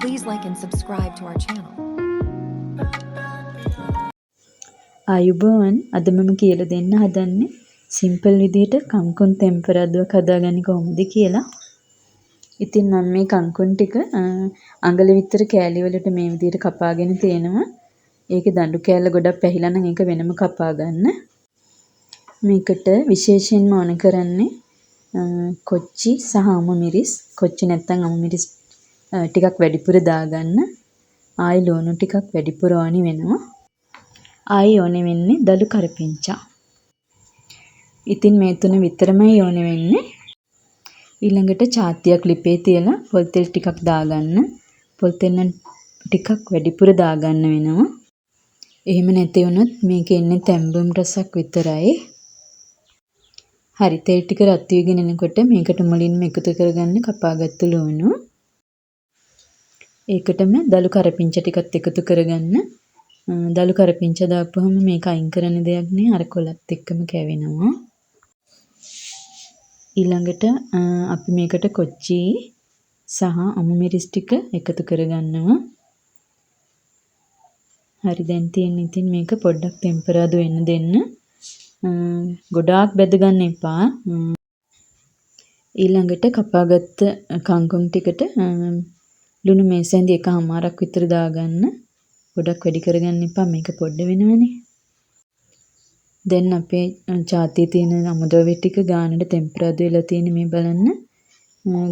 Please like and subscribe to our channel. ආයුබෝවන් අද මම කියලා දෙන්න හදන්නේ සිම්පල් විදිහට කංකුන් ටෙම්පරාදුවක් හදාගන්නේ කොහොමද කියලා. ඉතින් මම මේ කංකුන් ටික අඟල විතර කෑලි වලට මේ විදිහට කපාගෙන තියෙනවා. ඒකේ දඬු කෑල්ල ගොඩක් පැහිලා නම් ඒක වෙනම කපා ගන්න. මේකට විශේෂයෙන්ම ඕන කරන්නේ කොච්චි සහ අමු මිරිස්. කොච්චි නැත්නම් අමු මිරිස් ටිකක් වැඩිපුර දාගන්න. ආයි ලුණු ටිකක් වැඩිපුර ඕනි වෙනවා. ආයි ඕනේ වෙන්නේ දළු කරපිංචා. ඉතින් මේ තුන විතරමයි ඕනේ වෙන්නේ. ඊළඟට චාතියක් ලිපේ තියලා පොල් තෙල් ටිකක් දාගන්න. පොල් තෙල් ටිකක් වැඩිපුර දාගන්න වෙනවා. එහෙම නැති වුණොත් මේකේ ඉන්නේ තැඹුම් රසක් විතරයි. හරි තෙල් ටික රත් වීගෙන එනකොට මේකට මුලින්ම එකතු කරගන්න කපාගත්තු ලුණු. ඒකටම දළු කරපිංචා ටිකත් එකතු කරගන්න. දළු කරපිංචා දාපුවම මේක අයින් කරන දෙයක් නෑ අර කොලත් එක්කම කැවෙනවා. ඊළඟට අපි මේකට කොච්චි සහ අමු මිරිස් ටික එකතු කරගන්නවා. හරි දැන් තියෙන්නේ ඉතින් මේක පොඩ්ඩක් ටෙම්පරාදු වෙන්න දෙන්න. ගොඩාක් බැද ගන්න එපා. ඊළඟට කපාගත්ත කංකුම් ටිකට ලුණු මේසෙන්දි එකමාරක් විතර දාගන්න. ගොඩක් වැඩි කරගන්න එපා මේක පොඩ්ඩ වෙනවනේ. දැන් අපේ චාතියේ තියෙන අමුද්‍රව්‍ය ටික ගානට ටෙම්පරාදු වෙලා තියෙන මේ බලන්න.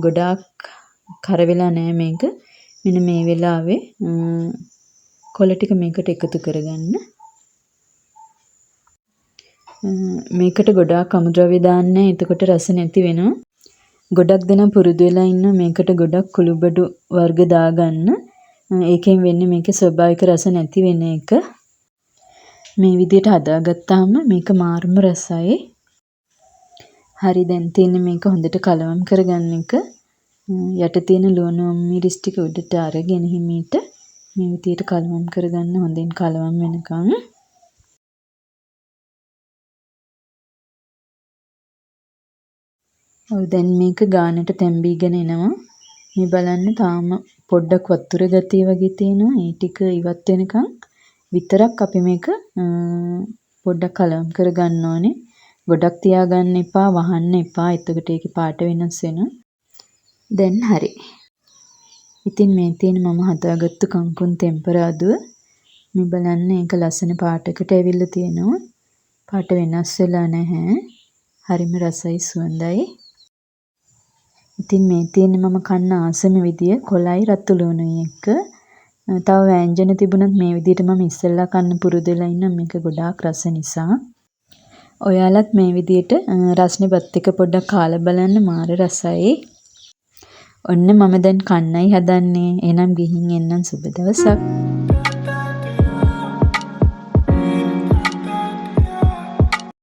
ගොඩාක් කර වෙලා නෑ මේක. මෙන්න මේ වෙලාවේ කොළ ටික මේකට එකතු කරගන්න. මේකට ගොඩාක් අමුද්‍රව්‍ය දාන්න නෑ. එතකොට රස නැති වෙනවා. ගොඩක් දෙනා පුරුදු වෙලා ඉන්න මේකට ගොඩක් කුළුබඩු වර්ග දාගන්න. ඒකෙන් වෙන්නේ මේකේ ස්වභාවික රස නැති වෙන එක. මේ විදිහට හදාගත්තාම මේක මාර්ම රසයි. හරි දැන් තියෙන්නේ මේක හොඳට කලවම් කරගන්න එක. යට තියෙන ලුණු මිරිස් ටික උඩට අරගෙන හිමීට මේ විදිහට කලවම් කරගන්න හොඳින් කලවම් වෙනකන්. ඔව් දැන් මේක ගානට තැම්බීගෙන එනවා. මේ බලන්න තාම පොඩ්ඩක් වතුර ගතිය වගේ තියෙනවා. ඒ ටික ඉවත් වෙනකන් විතරක් අපි මේක පොඩ්ඩක් කලවම් කරගන්න ඕනේ. ගොඩක් තියාගන්න එපා, වහන්න එපා. එතකොට ඒකේ පාට වෙනස් වෙනවා. දැන් හරි. ඉතින් මේ තියෙන මම හදාගත්තු කංකුන් ටෙම්පරාදුව මේ බලන්න ඒක ලස්සන පාටකට ඇවිල්ලා තියෙනවා. පාට වෙනස් වෙලා නැහැ. හරිම රසයි සුවඳයි. ඉතින් මේ තියෙන්නේ මම කන්න ආසම විදිය කොළයි රතු ලුණුයි එක්ක. තව වෑංජන තිබුණත් මේ විදිහට මම ඉස්සෙල්ලා කන්න පුරුදු වෙලා ඉන්න මේක ගොඩාක් රස නිසා. ඔයාලත් මේ විදිහට රස්නේ බත් එක පොඩ්ඩක් කාලා බලන්න මාර රසයි. ඔන්න මම දැන් කන්නයි හදන්නේ. එහෙනම් ගිහින් එන්නම් සුබ දවසක්.